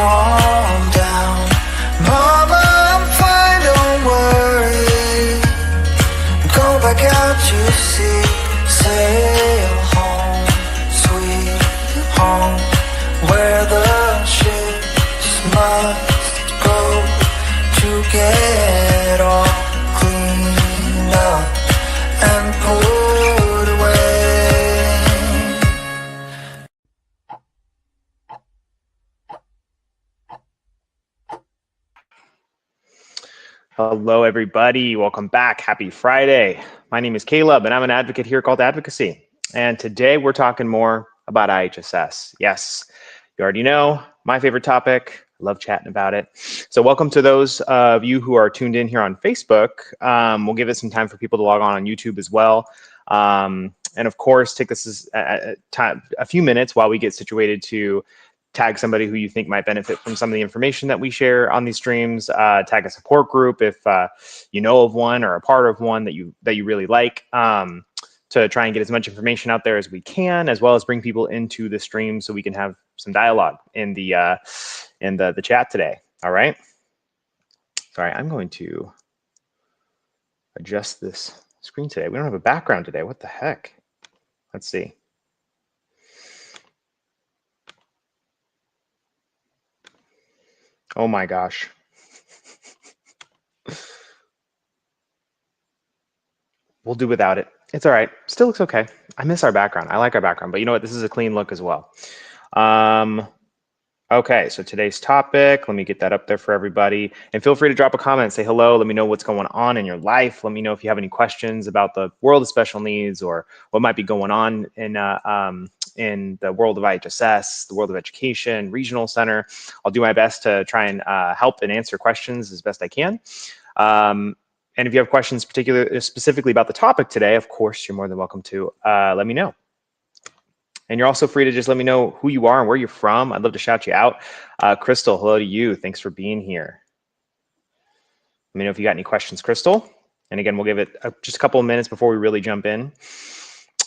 calm down. Mama, I'm fine, don't worry. Go back out to sea, sail home, sweet home, where the ships must go to get all cleaned up and put away. Hello, everybody. Welcome back. Happy Friday. My name is Caleb, and I'm an advocate here called Advocacy. And today we're talking more about IHSS. Yes, you already know, my favorite topic. I love chatting about it. So welcome to those of you who are tuned in here on Facebook. We'll give it some time for people to log on YouTube as well. And of course, take this as a few minutes while we get situated to tag somebody who you think might benefit from some of the information that we share on these streams. Tag a support group if you know of one or a part of one that you really like, to try and get as much information out there as we can, as well as bring people into the stream so we can have some dialogue in the chat today. All right. Sorry, I'm going to adjust this screen today. We don't have a background today. What the heck? Let's see. Oh my gosh. We'll do without it. It's all right. Still looks okay. I miss our background. I like our background, but you know what? This is a clean look as well. Okay, so today's topic, let me get that up there for everybody. And feel free to drop a comment, say hello, let me know what's going on in your life. Let me know if you have any questions about the world of special needs or what might be going on in the world of IHSS, the world of education, regional center. I'll do my best to try and help and answer questions as best I can. And if you have questions specifically about the topic today, of course, you're more than welcome to let me know. And you're also free to just let me know who you are and where you're from. I'd love to shout you out. Crystal, hello to you. Thanks for being here. Let me know if you got any questions, Crystal. And again, we'll give it just a couple of minutes before we really jump in.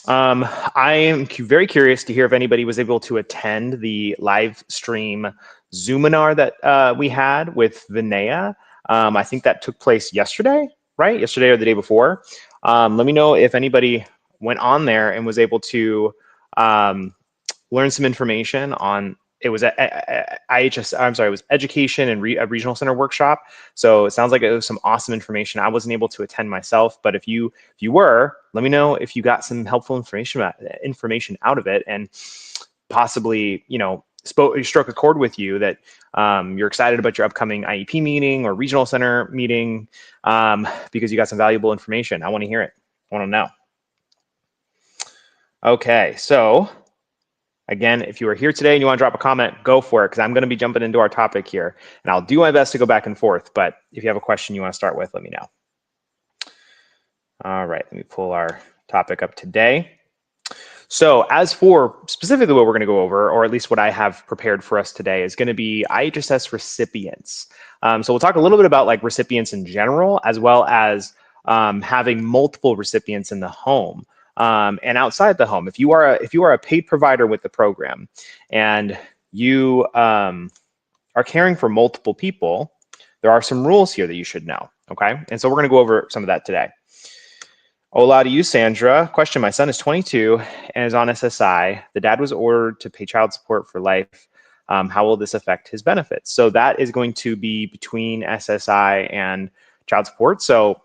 I am very curious to hear if anybody was able to attend the live stream Zoominar that we had with Vinaya. I think that took place yesterday, right? Yesterday or the day before. Let me know if anybody went on there and was able to learn some information on, it was IHS, I'm sorry, it was education and a regional center workshop. So it sounds like it was some awesome information. I wasn't able to attend myself, but if you were, let me know if you got some helpful information out of it, and possibly, you know, struck a chord with you that you're excited about your upcoming IEP meeting or regional center meeting because you got some valuable information. I want to hear it. I want to know. Okay, so again, if you are here today and you want to drop a comment, go for it, because I'm going to be jumping into our topic here, and I'll do my best to go back and forth. But if you have a question you want to start with, let me know. All right, let me pull our topic up today. So as for specifically what we're going to go over, or at least what I have prepared for us today, is going to be IHSS recipients. So we'll talk a little bit about like recipients in general, as well as having multiple recipients in the home. And outside the home, if you are a paid provider with the program and you are caring for multiple people, there are some rules here that you should know, okay? And so we're gonna go over some of that today. Hola to you, Sandra. Question, my son is 22 and is on SSI. The dad was ordered to pay child support for life. How will this affect his benefits? So that is going to be between SSI and child support. So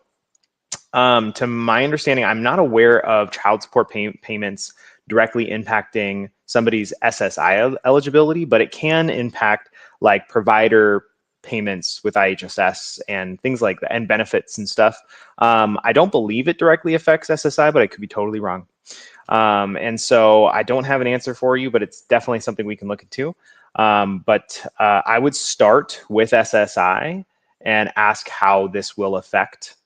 to my understanding, I'm not aware of child support payments directly impacting somebody's SSI eligibility, but it can impact like provider payments with IHSS and things like that, and benefits and stuff. I don't believe it directly affects SSI, but I could be totally wrong. And so I don't have an answer for you, but it's definitely something we can look into. But I would start with SSI and ask how this will affect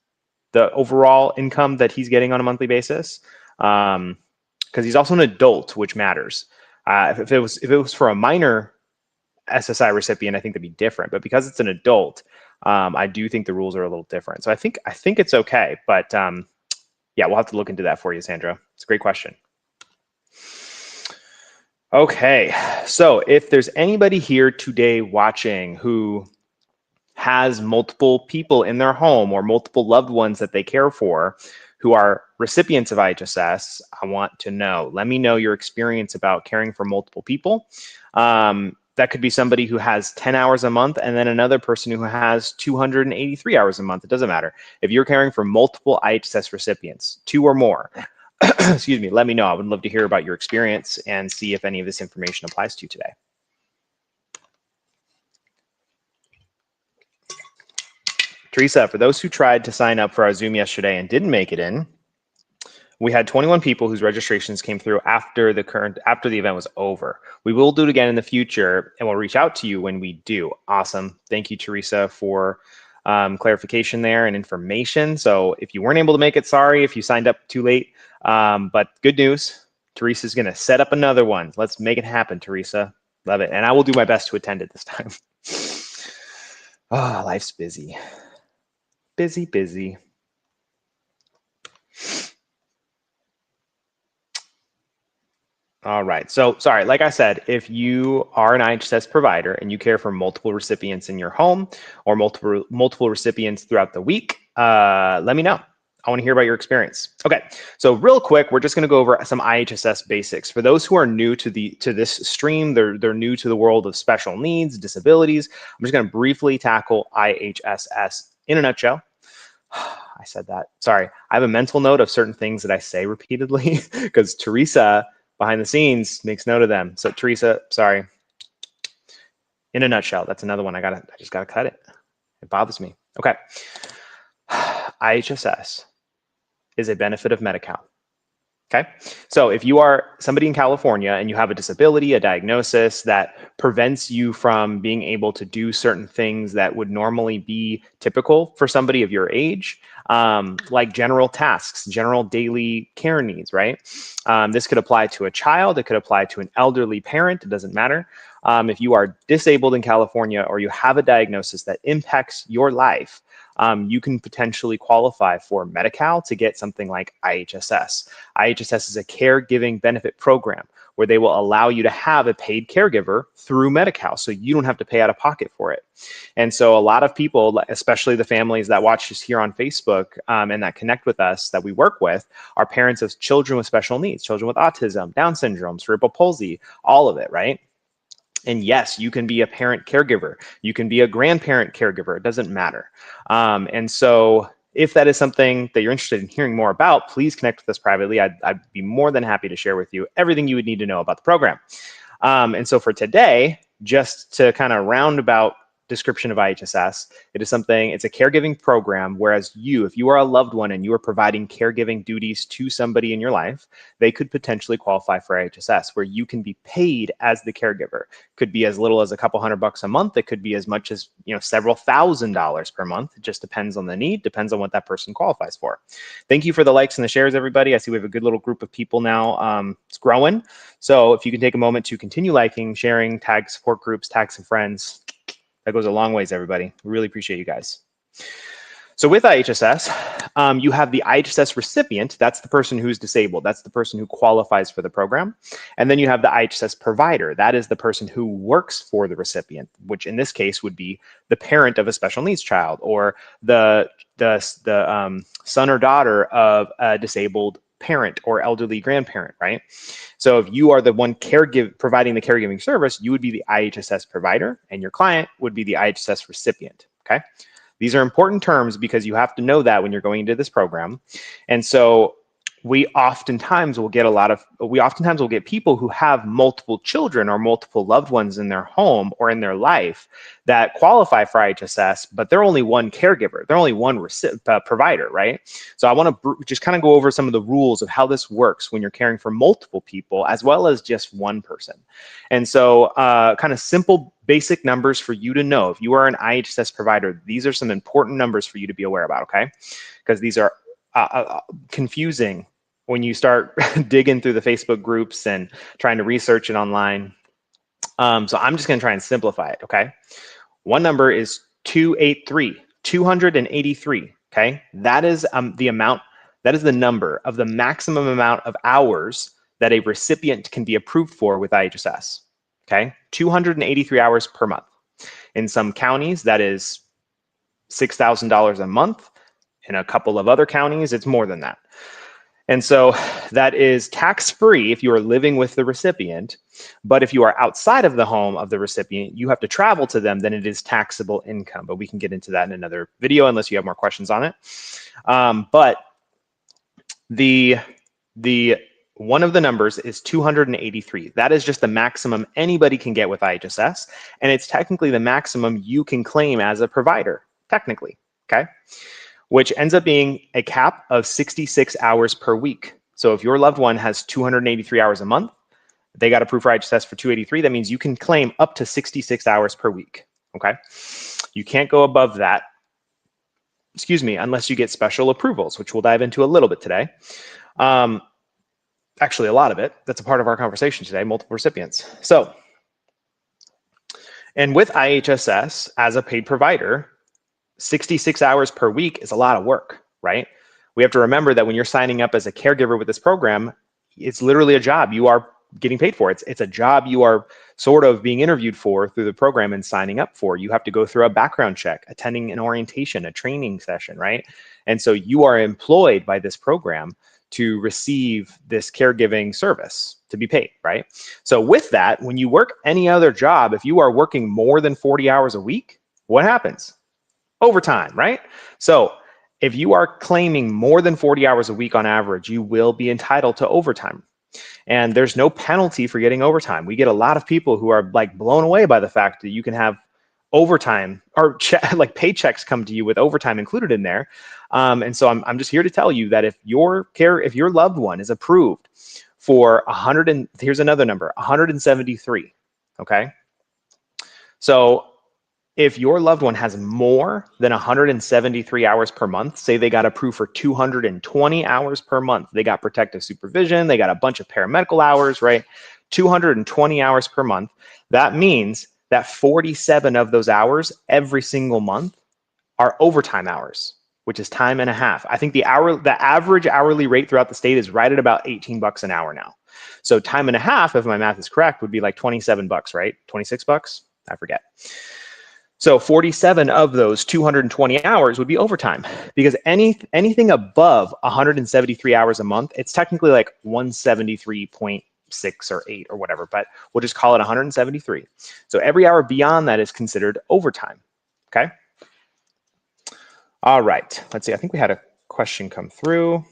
the overall income that he's getting on a monthly basis, because he's also an adult, which matters. If it was for a minor SSI recipient, I think that'd be different. But because it's an adult, I do think the rules are a little different. So I think it's okay. But yeah, we'll have to look into that for you, Sandra. It's a great question. Okay, so if there's anybody here today watching who has multiple people in their home or multiple loved ones that they care for who are recipients of IHSS, I want to know. Let me know your experience about caring for multiple people. That could be somebody who has 10 hours a month and then another person who has 283 hours a month. It doesn't matter. If you're caring for multiple IHSS recipients, 2 or more, excuse me, let me know. I would love to hear about your experience and see if any of this information applies to you today. Teresa, for those who tried to sign up for our Zoom yesterday and didn't make it in, we had 21 people whose registrations came through after the event was over. We will do it again in the future, and we'll reach out to you when we do. Awesome. Thank you, Teresa, for clarification there and information. So if you weren't able to make it, sorry if you signed up too late, but good news, Teresa's going to set up another one. Let's make it happen, Teresa. Love it. And I will do my best to attend it this time. Oh, life's busy. Busy, busy. All right. So sorry, like I said, if you are an IHSS provider and you care for multiple recipients in your home or multiple recipients throughout the week, let me know. I want to hear about your experience. Okay, so real quick, we're just going to go over some IHSS basics. For those who are new to this stream, they're new to the world of special needs, disabilities. I'm just going to briefly tackle IHSS in a nutshell. I said that. Sorry. I have a mental note of certain things that I say repeatedly because Teresa behind the scenes makes note of them. So Teresa, sorry. In a nutshell, that's another one. I just gotta cut it. It bothers me. Okay. IHSS is a benefit of Medi-Cal. Okay, so if you are somebody in California and you have a disability, a diagnosis that prevents you from being able to do certain things that would normally be typical for somebody of your age, like general tasks, general daily care needs, right? This could apply to a child, it could apply to an elderly parent, it doesn't matter. If you are disabled in California or you have a diagnosis that impacts your life, you can potentially qualify for Medi-Cal to get something like IHSS. IHSS is a caregiving benefit program where they will allow you to have a paid caregiver through Medi-Cal, so you don't have to pay out of pocket for it. And so a lot of people, especially the families that watch us here on Facebook and that connect with us, that we work with, are parents of children with special needs, children with autism, Down syndrome, cerebral palsy, all of it, right? And yes, you can be a parent caregiver. You can be a grandparent caregiver. It doesn't matter. And so if that is something that you're interested in hearing more about, please connect with us privately. I'd be more than happy to share with you everything you would need to know about the program. And so for today, just to kind of roundabout description of IHSS, it's a caregiving program, whereas if you are a loved one and you are providing caregiving duties to somebody in your life, they could potentially qualify for IHSS, where you can be paid as the caregiver. Could be as little as a couple $100 a month. It could be as much as several $1,000s per month. It just depends on the need, depends on what that person qualifies for. Thank you for the likes and the shares, everybody. I see we have a good little group of people now. It's growing. So if you can take a moment to continue liking, sharing, tag support groups, tag some friends, that goes a long ways, everybody. We really appreciate you guys. So with IHSS, you have the IHSS recipient. That's the person who's disabled. That's the person who qualifies for the program. And then you have the IHSS provider. That is the person who works for the recipient, which in this case would be the parent of a special needs child or the son or daughter of a disabled parent or elderly grandparent, right? So if you are the one providing the caregiving service, you would be the IHSS provider and your client would be the IHSS recipient, okay? These are important terms because you have to know that when you're going into this program. And so we oftentimes will get people who have multiple children or multiple loved ones in their home or in their life that qualify for IHSS, but they're only one caregiver. They're only one provider, right? So I want to just kind of go over some of the rules of how this works when you're caring for multiple people as well as just one person. And so kind of simple basic numbers for you to know. If you are an IHSS provider, these are some important numbers for you to be aware about, okay? Because these are confusing when you start digging through the Facebook groups and trying to research it online. So I'm just going to try and simplify it, okay? One number is 283, okay? That is the number of the maximum amount of hours that a recipient can be approved for with IHSS. Okay, 283 hours per month. In some counties, that is $6,000 a month. In a couple of other counties, it's more than that. And so that is tax-free if you are living with the recipient, but if you are outside of the home of the recipient, you have to travel to them, then it is taxable income. But we can get into that in another video unless you have more questions on it. But the one of the numbers is 283. That is just the maximum anybody can get with IHSS, and it's technically the maximum you can claim as a provider, technically, okay? Which ends up being a cap of 66 hours per week. So if your loved one has 283 hours a month, they got approved for IHSS for 283, that means you can claim up to 66 hours per week, okay? You can't go above that, excuse me, unless you get special approvals, which we'll dive into a little bit today. Actually, a lot of it. That's a part of our conversation today, multiple recipients. So, and with IHSS as a paid provider, 66 hours per week is a lot of work, right? We have to remember that when you're signing up as a caregiver with this program, it's literally a job you are getting paid for. It's a job you are sort of being interviewed for through the program and signing up for. You have to go through a background check, attending an orientation, a training session, right? And so you are employed by this program to receive this caregiving service to be paid, right? So with that, when you work any other job, if you are working more than 40 hours a week, what happens? Overtime, right? So if you are claiming more than 40 hours a week on average, you will be entitled to overtime. And there's no penalty for getting overtime. We get a lot of people who are like blown away by the fact that you can have overtime or like paychecks come to you with overtime included in there. And so I'm just here to tell you that if your loved one is approved for here's another number, 173, okay? So if your loved one has more than 173 hours per month, say they got approved for 220 hours per month, they got protective supervision, they got a bunch of paramedical hours, right? 220 hours per month, that means that 47 of those hours every single month are overtime hours, which is time and a half. I think the average hourly rate throughout the state is right at about 18 bucks an hour now. So time and a half, if my math is correct, would be like 27 bucks, right? 26 bucks? I forget. So 47 of those 220 hours would be overtime, because anything above 173 hours a month, it's technically like 173.6 or 8 or whatever, but we'll just call it 173. So every hour beyond that is considered overtime, okay? All right, let's see, I think we had a question come through.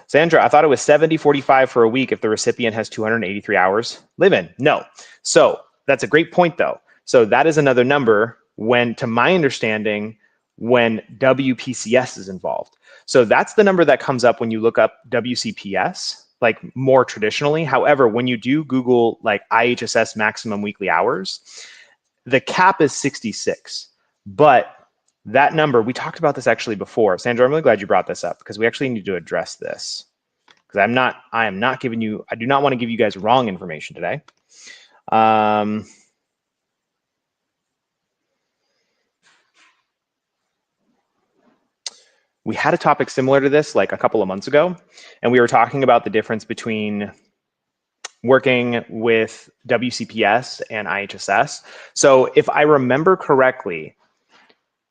Sandra, I thought it was 70-45 for a week if the recipient has 283 hours live-in. No, so that's a great point though. So that is another number when, to my understanding, when WPCS is involved. So that's the number that comes up when you look up WCPS, like more traditionally. However, when you do Google like IHSS maximum weekly hours, the cap is 66. But that number, we talked about this actually before. Sandra, I'm really glad you brought this up because we actually need to address this. Because I do not want to give you guys wrong information today. We had a topic similar to this like a couple of months ago, and we were talking about the difference between working with WCPS and IHSS. So if I remember correctly,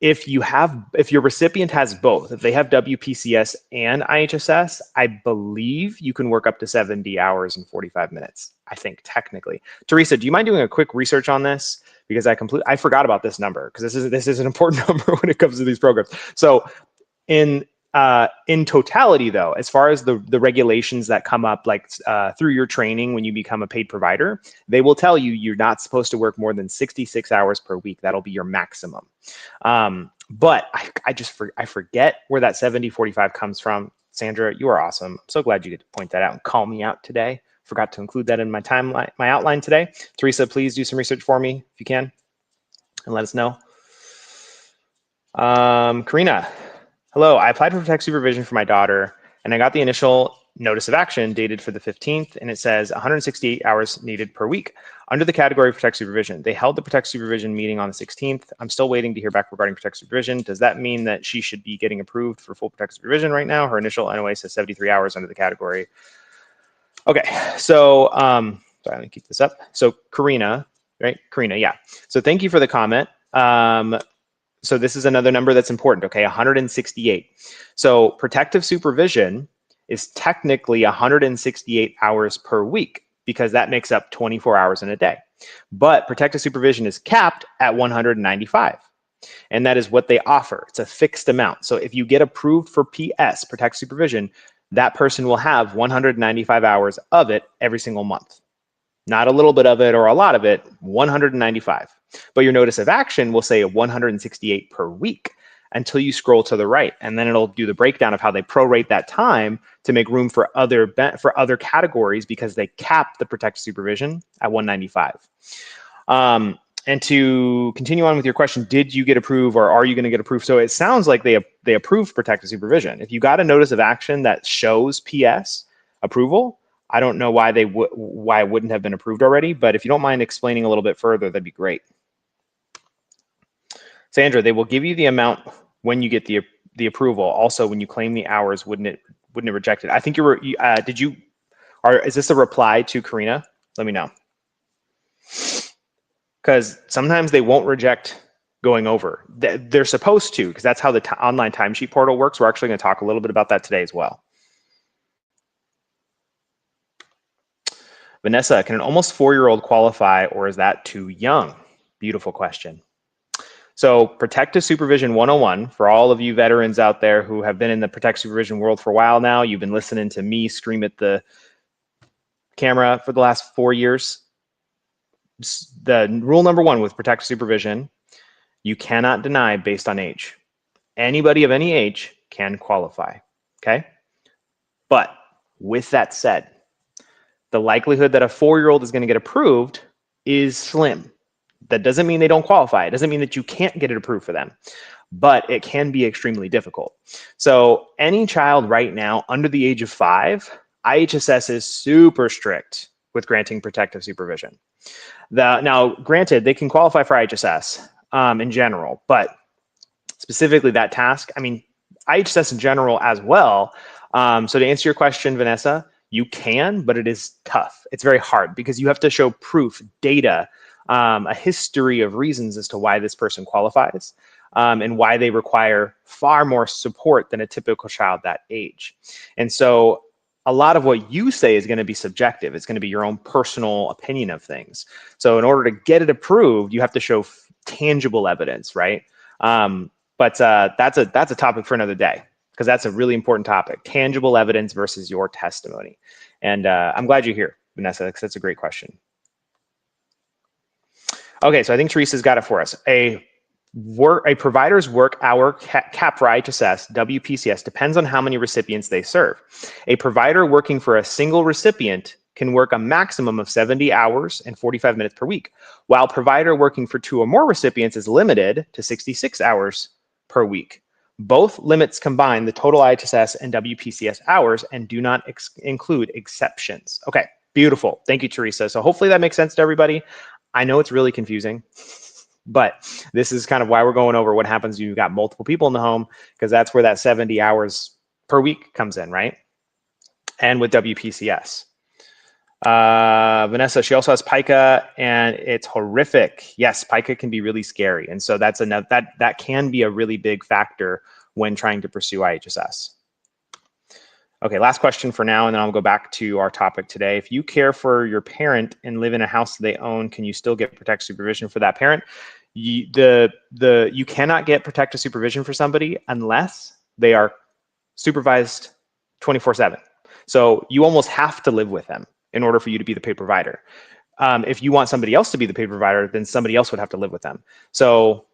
if your recipient has both, if they have WPCS and IHSS, I believe you can work up to 70 hours and 45 minutes, I think, technically. Teresa, do you mind doing a quick research on this? Because I forgot about this number, because this is an important number when it comes to these programs. So in totality, though, as far as the regulations that come up, like through your training when you become a paid provider, they will tell you you're not supposed to work more than 66 hours per week. That'll be your maximum. But I forget where that 70-45 comes from. Sandra, you are awesome. I'm so glad you get to point that out and call me out today. Forgot to include that in my outline today. Teresa, please do some research for me if you can, and let us know. Karina. Hello, I applied for protect supervision for my daughter, and I got the initial notice of action dated for the 15th, and it says 168 hours needed per week under the category of protect supervision. They held the protect supervision meeting on the 16th. I'm still waiting to hear back regarding protect supervision. Does that mean that she should be getting approved for full protect supervision right now? Her initial NOA says 73 hours under the category. Okay, so sorry, let me keep this up. So Karina, right? Karina, yeah. So thank you for the comment. So this is another number that's important, okay? 168. So protective supervision is technically 168 hours per week because that makes up 24 hours in a day. But protective supervision is capped at 195. And that is what they offer. It's a fixed amount. So if you get approved for PS, protective supervision, that person will have 195 hours of it every single month. Not a little bit of it or a lot of it, 195. But your notice of action will say 168 per week until you scroll to the right. And then it'll do the breakdown of how they prorate that time to make room for other categories because they cap the protective supervision at 195. And to continue on with your question, did you get approved or are you going to get approved? So it sounds like they approved protective supervision. If you got a notice of action that shows PS approval, I don't know why why it wouldn't have been approved already, but if you don't mind explaining a little bit further, that'd be great. Sandra, they will give you the amount when you get the approval. Also, when you claim the hours, wouldn't it reject it? I think is this a reply to Karina? Let me know. Because sometimes they won't reject going over. They're supposed to, because that's how the online timesheet portal works. We're actually going to talk a little bit about that today as well. Vanessa, can an almost 4-year-old qualify, or is that too young? Beautiful question. So protective supervision 101, for all of you veterans out there who have been in the protective supervision world for a while now, you've been listening to me scream at the camera for the last 4 years. The rule number 1 with protective supervision, you cannot deny based on age. Anybody of any age can qualify, okay? But with that said, the likelihood that a 4-year-old is going to get approved is slim. That doesn't mean they don't qualify. It doesn't mean that you can't get it approved for them, but it can be extremely difficult. So any child right now under the age of 5, IHSS is super strict with granting protective supervision. Now, granted, they can qualify for IHSS in general, but specifically that task, I mean, IHSS in general as well. So to answer your question, Vanessa, you can, but it is tough. It's very hard because you have to show proof, data, a history of reasons as to why this person qualifies and why they require far more support than a typical child that age. And so a lot of what you say is going to be subjective. It's going to be your own personal opinion of things. So in order to get it approved, you have to show tangible evidence, right? But that's a topic for another day because that's a really important topic, tangible evidence versus your testimony. And I'm glad you're here, Vanessa, because that's a great question. Okay, so I think Teresa's got it for us. A provider's work hour cap for IHSS, WPCS, depends on how many recipients they serve. A provider working for a single recipient can work a maximum of 70 hours and 45 minutes per week, while provider working for 2 or more recipients is limited to 66 hours per week. Both limits combine the total IHSS and WPCS hours and do not include exceptions. Okay, beautiful. Thank you, Teresa. So hopefully that makes sense to everybody. I know it's really confusing, but this is kind of why we're going over what happens when you've got multiple people in the home, because that's where that 70 hours per week comes in, right? And with WPCS. Vanessa, she also has pica and it's horrific. Yes, pica can be really scary. And so that's that can be a really big factor when trying to pursue IHSS. Okay, last question for now, and then I'll go back to our topic today. If you care for your parent and live in a house that they own, can you still get protective supervision for that parent? You cannot get protective supervision for somebody unless they are supervised 24/7. So you almost have to live with them in order for you to be the paid provider. If you want somebody else to be the paid provider, then somebody else would have to live with them. So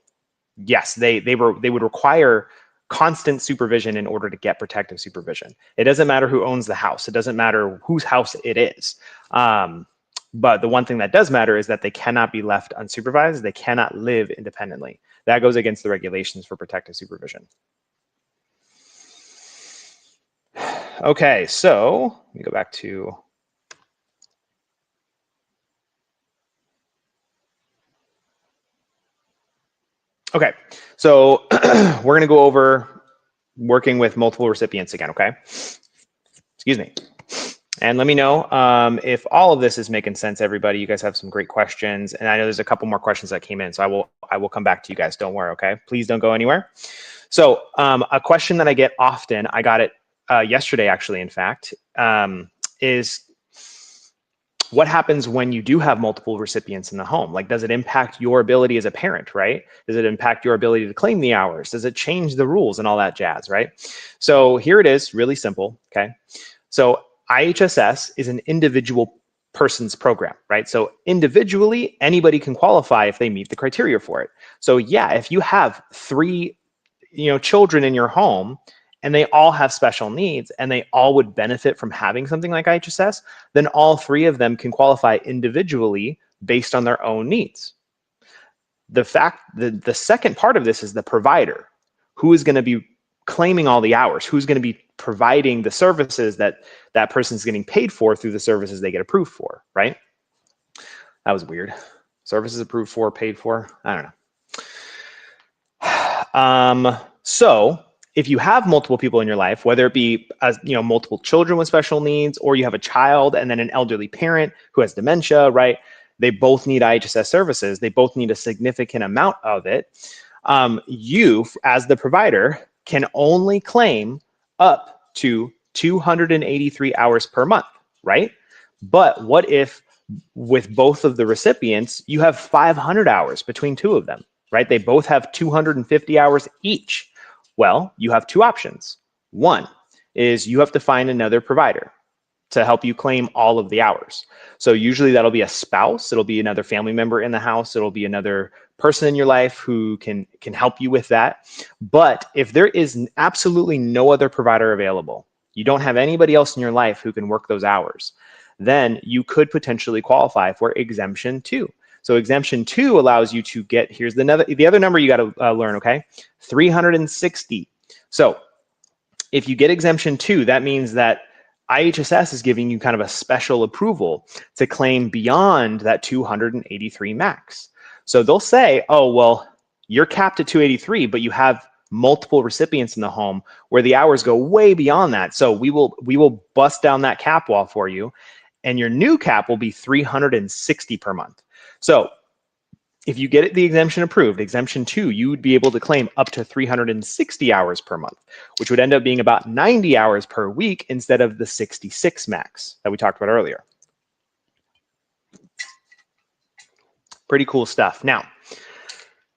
yes, they would require constant supervision in order to get protective supervision. It doesn't matter who owns the house. It doesn't matter whose house it is. But the one thing that does matter is that they cannot be left unsupervised. They cannot live independently. That goes against the regulations for protective supervision. Okay, so let me go back to okay, so we're going to go over working with multiple recipients again, okay? Excuse me. And let me know if all of this is making sense, everybody. You guys have some great questions. And I know there's a couple more questions that came in, so I will come back to you guys. Don't worry, okay? Please don't go anywhere. So a question that I get often, I got it yesterday, actually, in fact, is what happens when you do have multiple recipients in the home? Like, does it impact your ability as a parent, right? Does it impact your ability to claim the hours? Does it change the rules and all that jazz, right? So here it is, really simple, okay? So IHSS is an individual person's program, right? So individually, anybody can qualify if they meet the criteria for it. So yeah, if you have 3, children in your home and they all have special needs and they all would benefit from having something like IHSS, then all 3 of them can qualify individually based on their own needs. The second part of this is the provider, who is going to be claiming all the hours, who's going to be providing the services that that person's getting paid for through the services they get approved for, right? That was weird. Services approved for, paid for, I don't know. So if you have multiple people in your life, whether it be multiple children with special needs, or you have a child and then an elderly parent who has dementia, right? They both need IHSS services. They both need a significant amount of it. You, as the provider, can only claim up to 283 hours per month, right? But what if with both of the recipients, you have 500 hours between 2 of them, right? They both have 250 hours each. Well, you have 2 options. One is you have to find another provider to help you claim all of the hours. So usually that'll be a spouse, it'll be another family member in the house, it'll be another person in your life who can help you with that. But if there is absolutely no other provider available, you don't have anybody else in your life who can work those hours, then you could potentially qualify for exemption 2. So exemption 2 allows you to get, here's the other number you got to learn, okay? 360. So if you get exemption 2, that means that IHSS is giving you kind of a special approval to claim beyond that 283 max. So they'll say, oh, well, you're capped at 283, but you have multiple recipients in the home where the hours go way beyond that. So we will bust down that cap wall for you, and your new cap will be 360 per month. So if you get the exemption approved, exemption 2, you would be able to claim up to 360 hours per month, which would end up being about 90 hours per week instead of the 66 max that we talked about earlier. Pretty cool stuff. Now,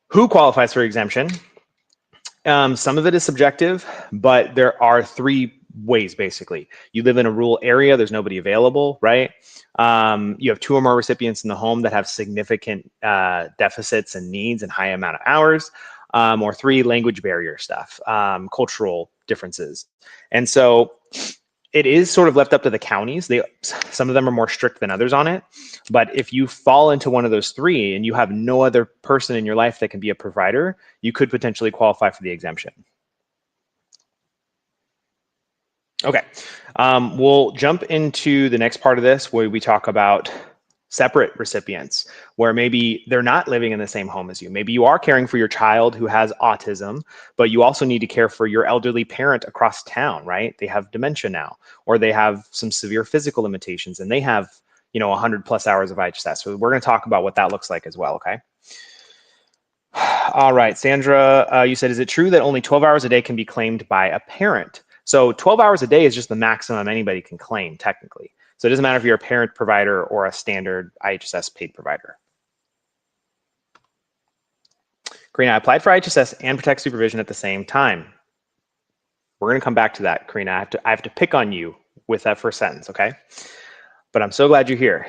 who qualifies for exemption? Some of it is subjective, but there are 3 ways, basically. You live in a rural area, there's nobody available, right? You have 2 or more recipients in the home that have significant deficits and needs and high amount of hours, or 3, language barrier stuff, cultural differences. And so it is sort of left up to the counties. Some of them are more strict than others on it. But if you fall into one of those 3 and you have no other person in your life that can be a provider, you could potentially qualify for the exemption. Okay, we'll jump into the next part of this where we talk about separate recipients, where maybe they're not living in the same home as you. Maybe you are caring for your child who has autism, but you also need to care for your elderly parent across town, right? They have dementia now, or they have some severe physical limitations, and they have 100+ hours of IHSS. So we're going to talk about what that looks like as well, okay? All right, Sandra, you said, is it true that only 12 hours a day can be claimed by a parent? So 12 hours a day is just the maximum anybody can claim, technically. So it doesn't matter if you're a parent provider or a standard IHSS paid provider. Karina, I applied for IHSS and Protect Supervision at the same time. We're going to come back to that, Karina. I have to pick on you with that first sentence, okay? But I'm so glad you're here.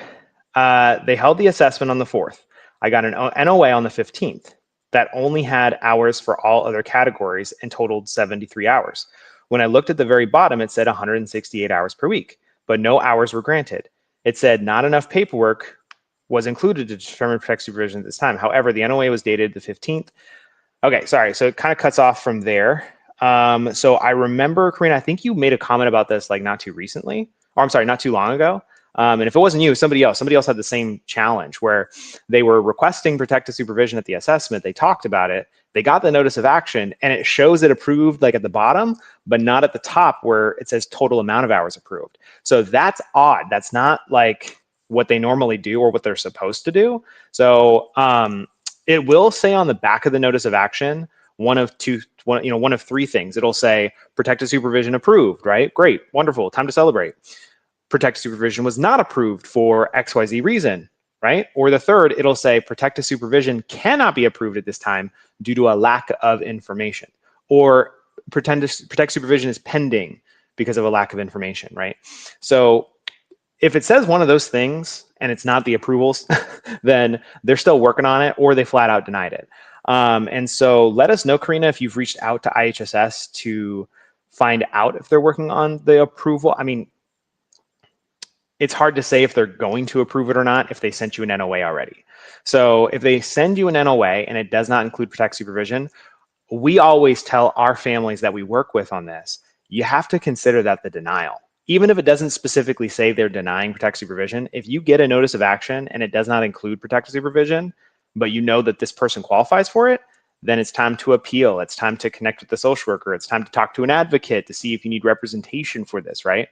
They held the assessment on the 4th. I got an NOA on the 15th that only had hours for all other categories and totaled 73 hours. When I looked at the very bottom, it said 168 hours per week, but no hours were granted. It said not enough paperwork was included to determine Protect Supervision at this time. However, the NOA was dated the 15th. Okay, sorry, so it kind of cuts off from there. So I remember, Karina, I think you made a comment about this like not too recently, or I'm sorry, not too long ago. And if it wasn't you, somebody else had the same challenge where they were requesting protective supervision at the assessment. They talked about it, They got the notice of action and it shows it approved like at the bottom, but not at the top where it says total amount of hours approved. So that's odd. That's not like what they normally do or what they're supposed to do. So it will say on the back of the notice of action, one of three things. It'll say protective supervision approved, right? Great, wonderful, time to celebrate. Protective supervision was not approved for XYZ reason, right? Or the third, it'll say protective supervision cannot be approved at this time due to a lack of information. Or protective supervision is pending because of a lack of information, right? So if it says one of those things and it's not the approvals, then they're still working on it or they flat out denied it. And so let us know, Karina, if you've reached out to IHSS to find out if they're working on the approval. I mean, it's hard to say if they're going to approve it or not if they sent you an NOA already. So if they send you an NOA and it does not include protect supervision, we always tell our families that we work with on this, you have to consider that the denial. Even if it doesn't specifically say they're denying protect supervision, if you get a notice of action and it does not include protective supervision, but you know that this person qualifies for it, then it's time to appeal. It's time to connect with the social worker. It's time to talk to an advocate to see if you need representation for this, right?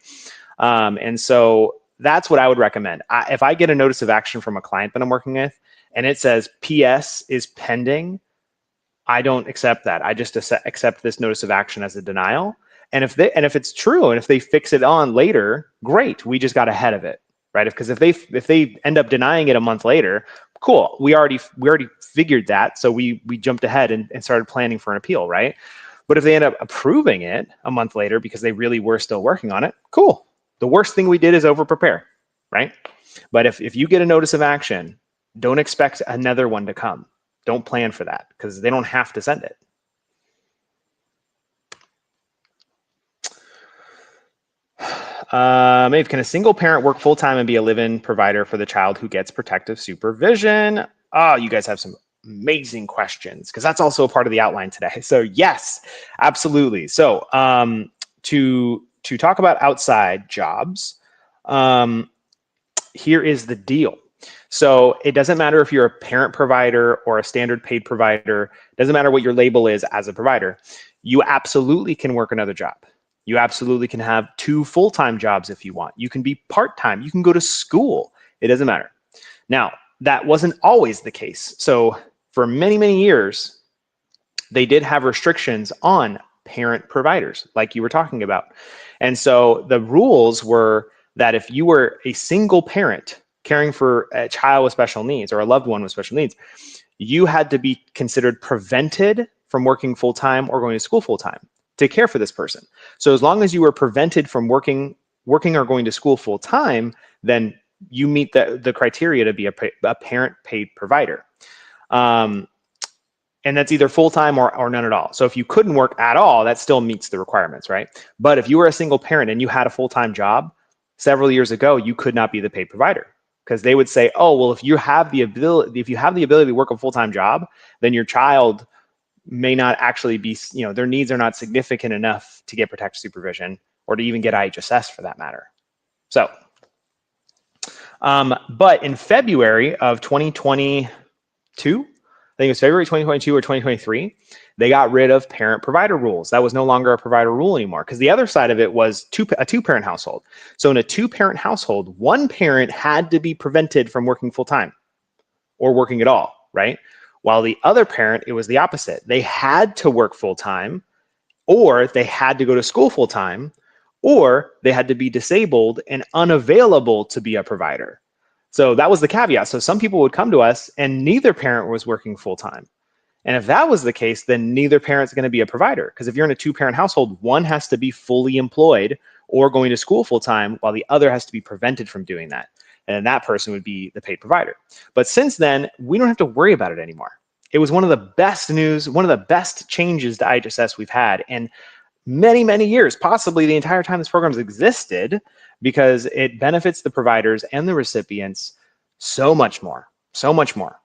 And so that's what I would recommend. If I get a notice of action from a client that I'm working with and it says PS is pending, I don't accept that. I just accept this notice of action as a denial. And if it's true and if they fix it on later, great. We just got ahead of it, right? Because if they end up denying it a month later, cool. We already figured that, so we jumped ahead and started planning for an appeal, right? But if they end up approving it a month later because they really were still working on it, cool. The worst thing we did is over prepare, right? But if you get a notice of action, don't expect another one to come. Don't plan for that because they don't have to send it. Maybe can a single parent work full-time and be a live-in provider for the child who gets protective supervision? Oh, you guys have some amazing questions because that's also a part of the outline today. So yes, absolutely. So to talk about outside jobs, here is the deal. So it doesn't matter if you're a parent provider or a standard paid provider, it doesn't matter what your label is as a provider, you absolutely can work another job. You absolutely can have 2 full-time jobs if you want. You can be part-time. You can go to school. It doesn't matter. Now, that wasn't always the case. So for many, many years, they did have restrictions on parent providers, like you were talking about. And so the rules were that if you were a single parent caring for a child with special needs or a loved one with special needs, you had to be considered prevented from working full-time or going to school full-time to care for this person. So as long as you were prevented from working or going to school full time, then you meet the criteria to be a parent paid provider. And that's either full time or none at all. So if you couldn't work at all, that still meets the requirements, right? But if you were a single parent and you had a full-time job several years ago, you could not be the paid provider because they would say, oh, well, if you have the ability to work a full-time job, then your child may not actually be, their needs are not significant enough to get protective supervision or to even get IHSS for that matter. So, but in February of 2022, I think it was February 2022 or 2023, they got rid of parent provider rules. That was no longer a provider rule anymore because the other side of it was a 2-parent household. So in a 2-parent household, one parent had to be prevented from working full time or working at all, right? While the other parent, it was the opposite. They had to work full-time, or they had to go to school full-time, or they had to be disabled and unavailable to be a provider. So that was the caveat. So some people would come to us and neither parent was working full-time. And if that was the case, then neither parent's going to be a provider. Because if you're in a 2-parent household, one has to be fully employed or going to school full-time, while the other has to be prevented from doing that. And that person would be the paid provider. But since then, we don't have to worry about it anymore. It was one of the best news, one of the best changes to IHSS we've had in many, many years, possibly the entire time this program has existed, because it benefits the providers and the recipients so much more, so much more.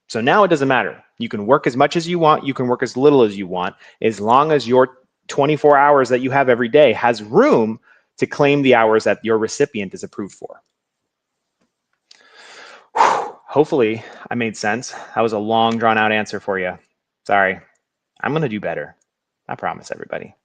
So now it doesn't matter. You can work as much as you want. You can work as little as you want, as long as your 24 hours that you have every day has room to claim the hours that your recipient is approved for. Hopefully I made sense. That was a long, drawn out answer for you. Sorry. I'm going to do better. I promise everybody.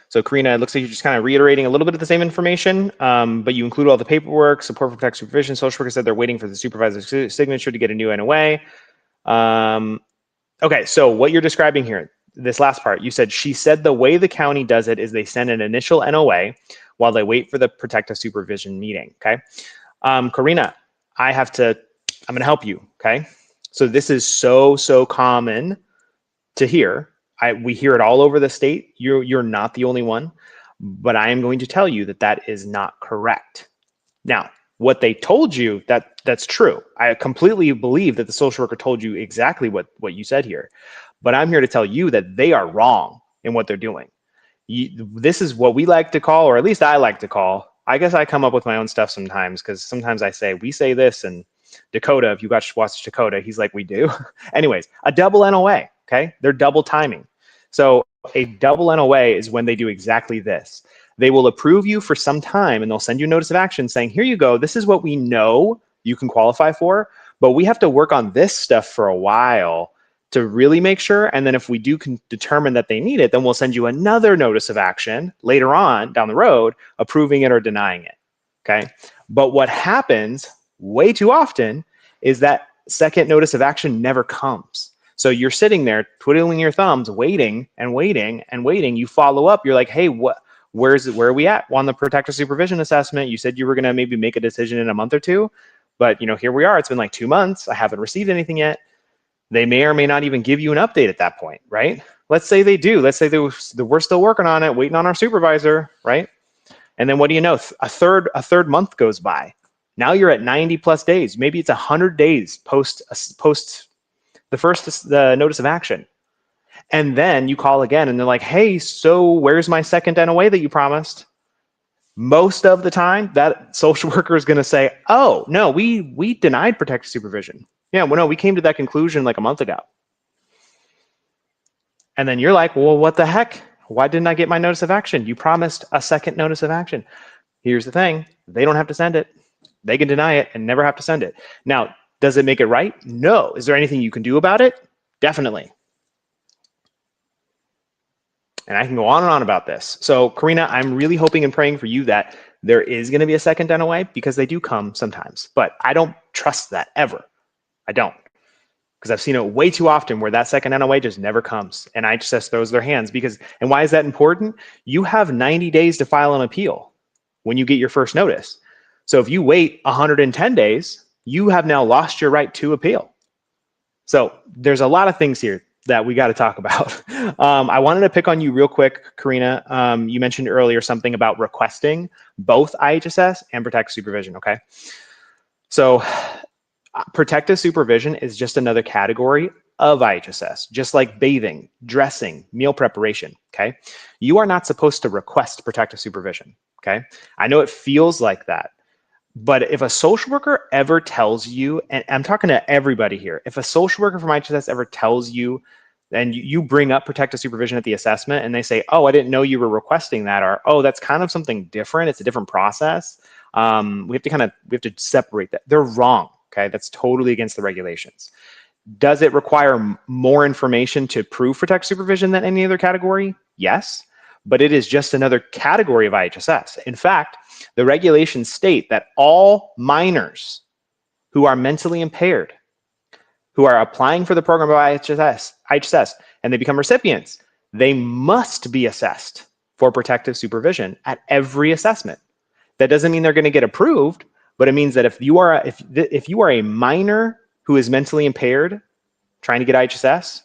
So Karina, it looks like you're just kind of reiterating a little bit of the same information, but you include all the paperwork, support for protect supervision. Social worker said they're waiting for the supervisor's signature to get a new NOA. Okay, so what you're describing here, this last part, you said she said the way the county does it is they send an initial NOA while they wait for the protective supervision meeting, okay? Karina, I'm gonna help you, okay? So this is so common to hear. We hear it all over the state. You're not the only one, but I am going to tell you that that is not correct. Now, what they told you, that's true. I completely believe that the social worker told you exactly what you said here, but I'm here to tell you that they are wrong in what they're doing. This is what we like to call, or at least I like to call, I guess I come up with my own stuff sometimes, because sometimes I say, we say this, and Dakota, if you watch Dakota, he's like, we do. Anyways, a double NOA, okay? They're double timing. So a double NOA is when they do exactly this. They will approve you for some time and they'll send you a notice of action saying, here you go, this is what we know you can qualify for, but we have to work on this stuff for a while to really make sure. And then if we do determine that they need it, then we'll send you another notice of action later on down the road, approving it or denying it, okay? But what happens way too often is that second notice of action never comes. So you're sitting there twiddling your thumbs, waiting and waiting and waiting. You follow up, you're like, hey, where are we at on the protective supervision assessment? You said you were gonna maybe make a decision in a month or two, but here we are, it's been like 2 months, I haven't received anything yet. They may or may not even give you an update at that point, right? Let's say they do, let's say we're still working on it, waiting on our supervisor, right? And then what do you know, a third month goes by. Now you're at 90 plus days, maybe it's 100 days post the notice of action. And then you call again and they're like, hey, so where's my second NOA that you promised? Most of the time, that social worker is going to say, oh, no, we denied protective supervision. Yeah, well, no, we came to that conclusion like a month ago. And then you're like, well, what the heck? Why didn't I get my notice of action? You promised a second notice of action. Here's the thing. They don't have to send it. They can deny it and never have to send it. Now, does it make it right? No. Is there anything you can do about it? Definitely. And I can go on and on about this. So Karina, I'm really hoping and praying for you that there is going to be a second NOA, because they do come sometimes, but I don't trust that ever. I don't, because I've seen it way too often where that second NOA just never comes and IHSS throws their hands and why is that important? You have 90 days to file an appeal when you get your first notice. So if you wait 110 days, you have now lost your right to appeal. So there's a lot of things here that we got to talk about. I wanted to pick on you real quick, Karina. You mentioned earlier something about requesting both IHSS and protective supervision, okay? So protective supervision is just another category of IHSS, just like bathing, dressing, meal preparation, okay? You are not supposed to request protective supervision, okay? I know it feels like that, but if a social worker ever tells you, and I'm talking to everybody here, if a social worker from IHSS ever tells you, and you bring up protective supervision at the assessment and they say, oh, I didn't know you were requesting that, or, oh, that's kind of something different, it's a different process, we have to separate that. They're wrong, okay? That's totally against the regulations. Does it require more information to prove protective supervision than any other category? Yes, but it is just another category of IHSS. In fact, the regulations state that all minors who are mentally impaired, who are applying for the program of IHSS, and they become recipients, they must be assessed for protective supervision at every assessment. That doesn't mean they're going to get approved, but it means that if you are a minor who is mentally impaired trying to get IHSS,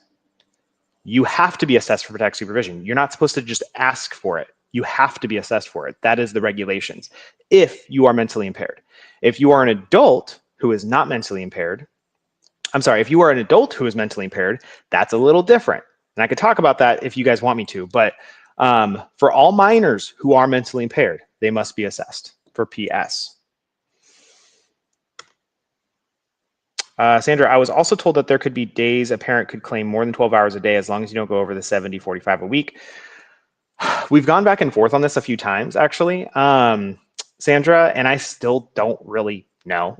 you have to be assessed for protective supervision. You're not supposed to just ask for it. You have to be assessed for it. That is the regulations. If you are mentally impaired. If you are an adult who is not mentally impaired, if you are an adult who is mentally impaired, that's a little different. And I could talk about that if you guys want me to, but for all minors who are mentally impaired, they must be assessed for PS. Sandra, I was also told that there could be days a parent could claim more than 12 hours a day as long as you don't go over the 70, 45 a week. We've gone back and forth on this a few times, actually, Sandra, and I still don't really No.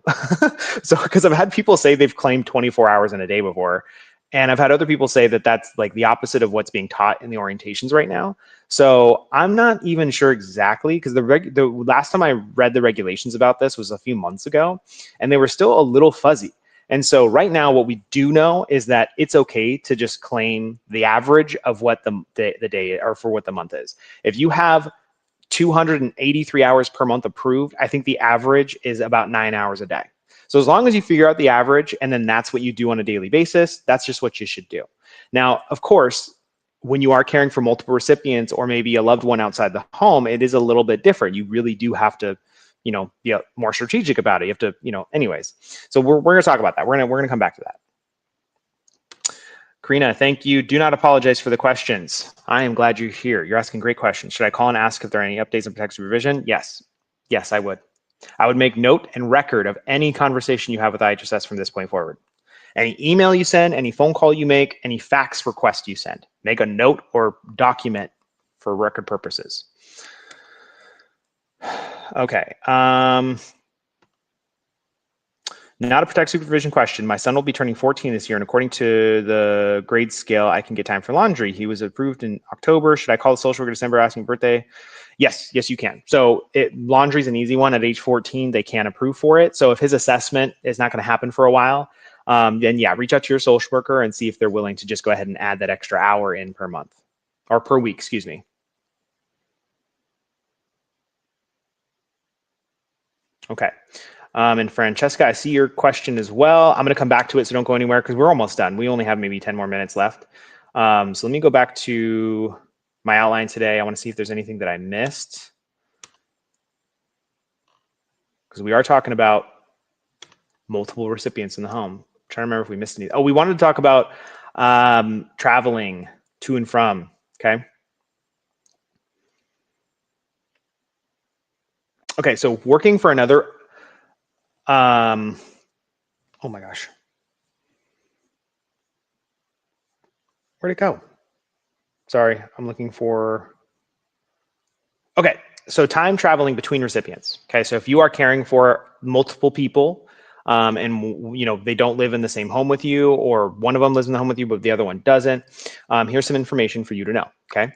So, because I've had people say they've claimed 24 hours in a day before, and I've had other people say that that's like the opposite of what's being taught in the orientations right now. So I'm not even sure exactly, because the last time I read the regulations about this was a few months ago, and they were still a little fuzzy. And so right now, what we do know is that it's okay to just claim the average of what the day, or for what the month is. If you have 283 hours per month approved, I think the average is about 9 hours a day. So as long as you figure out the average and then that's what you do on a daily basis, that's just what you should do. Now, of course, when you are caring for multiple recipients or maybe a loved one outside the home, it is a little bit different. You really do have to, be more strategic about it. You have to, anyways. So we're going to talk about that. We're going to come back to that. Karina, thank you. Do not apologize for the questions. I am glad you're here. You're asking great questions. Should I call and ask if there are any updates on protective supervision? Yes. Yes, I would. I would make note and record of any conversation you have with IHSS from this point forward. Any email you send, any phone call you make, any fax request you send. Make a note or document for record purposes. Okay. Not a protect supervision question. My son will be turning 14 this year, and according to the grade scale, I can get time for laundry. He was approved in October. Should I call the social worker December asking birthday? Yes, you can. So laundry is an easy one. At age 14, they can approve for it. So if his assessment is not going to happen for a while, then yeah, reach out to your social worker and see if they're willing to just go ahead and add that extra hour in per month, or per week, excuse me. Okay. And Francesca, I see your question as well. I'm going to come back to it, so don't go anywhere because we're almost done. We only have maybe 10 more minutes left. So let me go back to my outline today. I want to see if there's anything that I missed, because we are talking about multiple recipients in the home. I'm trying to remember if we missed anything. Oh, we wanted to talk about traveling to and from. Okay. Okay, so working for another. Oh my gosh. Where'd it go? Sorry, I'm looking for. Okay, so time traveling between recipients. Okay, so if you are caring for multiple people, and they don't live in the same home with you, or one of them lives in the home with you, but the other one doesn't, here's some information for you to know. Okay,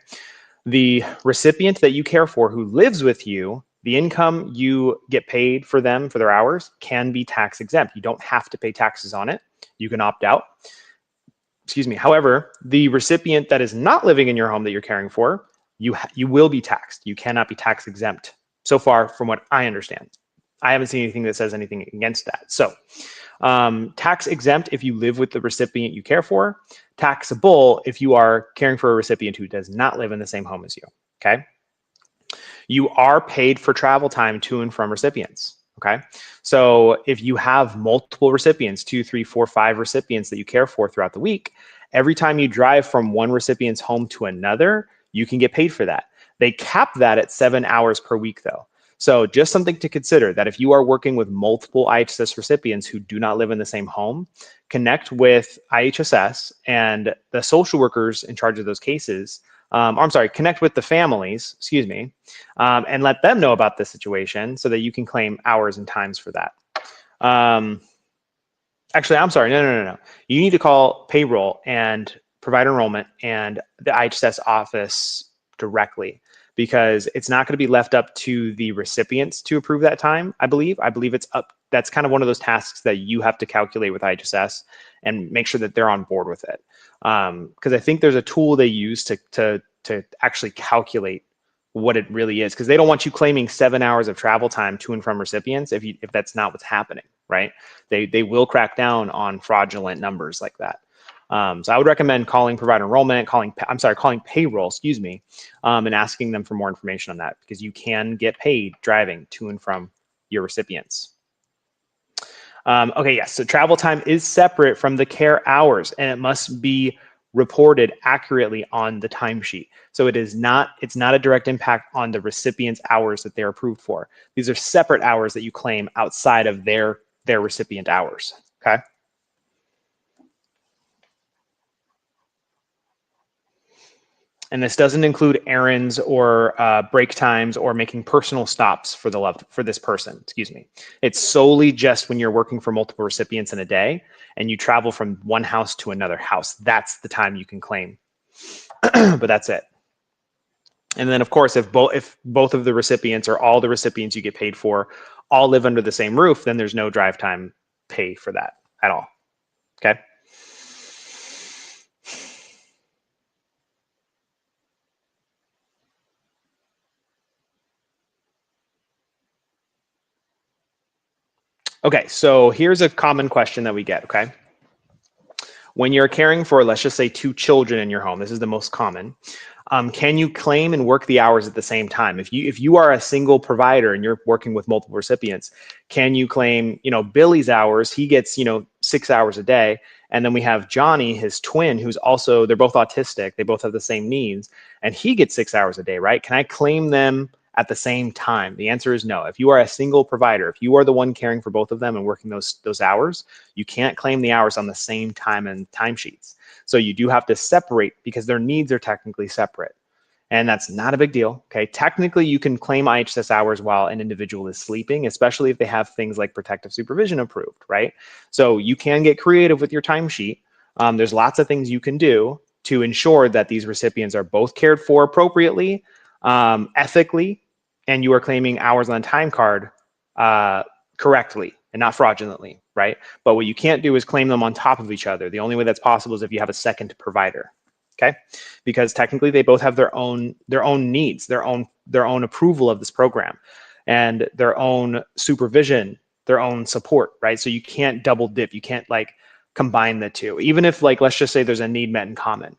the recipient that you care for who lives with you, the income you get paid for them for their hours can be tax exempt. You don't have to pay taxes on it. You can opt out. Excuse me. However, the recipient that is not living in your home that you're caring for, you will be taxed. You cannot be tax exempt so far from what I understand. I haven't seen anything that says anything against that. So tax exempt if you live with the recipient you care for, taxable if you are caring for a recipient who does not live in the same home as you, okay? You are paid for travel time to and from recipients. Okay, so if you have multiple recipients, 2, 3, 4, 5 recipients that you care for throughout the week, every time you drive from one recipient's home to another, you can get paid for that. They cap that at 7 hours per week though. So just something to consider, that if you are working with multiple IHSS recipients who do not live in the same home, connect with IHSS and the social workers in charge of those cases. Connect with the families, excuse me, and let them know about the situation so that you can claim hours and times for that. Actually, I'm sorry, no. You need to call payroll and provider enrollment and the IHSS office directly, because it's not going to be left up to the recipients to approve that time, I believe. I believe it's up. That's kind of one of those tasks that you have to calculate with IHSS and make sure that they're on board with it. Because I think there's a tool they use to actually calculate what it really is, because they don't want you claiming 7 hours of travel time to and from recipients if that's not what's happening, right? They will crack down on fraudulent numbers like that. So I would recommend calling provider enrollment, calling payroll, excuse me, and asking them for more information on that, because you can get paid driving to and from your recipients. Okay, yes, so travel time is separate from the care hours, and it must be reported accurately on the timesheet. So it's not a direct impact on the recipient's hours that they're approved for. These are separate hours that you claim outside of their recipient hours, okay? And this doesn't include errands or break times or making personal stops for this person, excuse me. It's solely just when you're working for multiple recipients in a day and you travel from one house to another house. That's the time you can claim, but that's it. And then of course, if both of the recipients or all the recipients you get paid for all live under the same roof, then there's no drive time pay for that at all, okay? Okay, so here's a common question that we get, okay? When you're caring for, let's just say, 2 children in your home, this is the most common, can you claim and work the hours at the same time? If you are a single provider and you're working with multiple recipients, can you claim, Billy's hours, he gets, 6 hours a day, and then we have Johnny, his twin, who's also, they're both autistic, they both have the same needs, and he gets 6 hours a day, right? Can I claim them at the same time? The answer is no. If you are a single provider, if you are the one caring for both of them and working those hours, you can't claim the hours on the same time and timesheets. So you do have to separate because their needs are technically separate. And that's not a big deal, okay? Technically, you can claim IHSS hours while an individual is sleeping, especially if they have things like protective supervision approved, right? So you can get creative with your timesheet. There's lots of things you can do to ensure that these recipients are both cared for appropriately, ethically, and you are claiming hours on a time card correctly and not fraudulently, right? But what you can't do is claim them on top of each other. The only way that's possible is if you have a second provider, okay? Because technically they both have their own needs, their own approval of this program, and their own supervision, their own support, right? So you can't double dip. You can't like combine the two, even if like, let's just say there's a need met in common.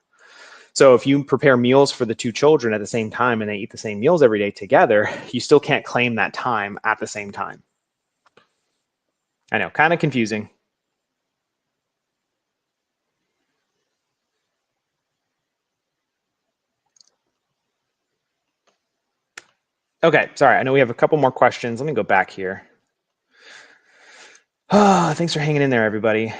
So if you prepare meals for the 2 children at the same time and they eat the same meals every day together, you still can't claim that time at the same time. I know, kind of confusing. Okay, sorry, I know we have a couple more questions. Let me go back here. Thanks for hanging in there, everybody.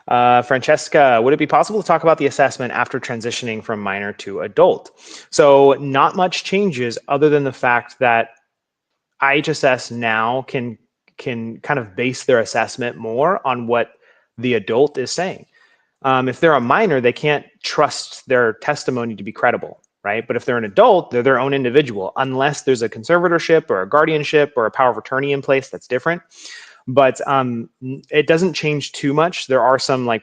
Francesca, would it be possible to talk about the assessment after transitioning from minor to adult? So not much changes other than the fact that IHSS now can kind of base their assessment more on what the adult is saying. If they're a minor, they can't trust their testimony to be credible, right? But if they're an adult, they're their own individual, unless there's a conservatorship or a guardianship or a power of attorney in place, that's different. But it doesn't change too much. There are some like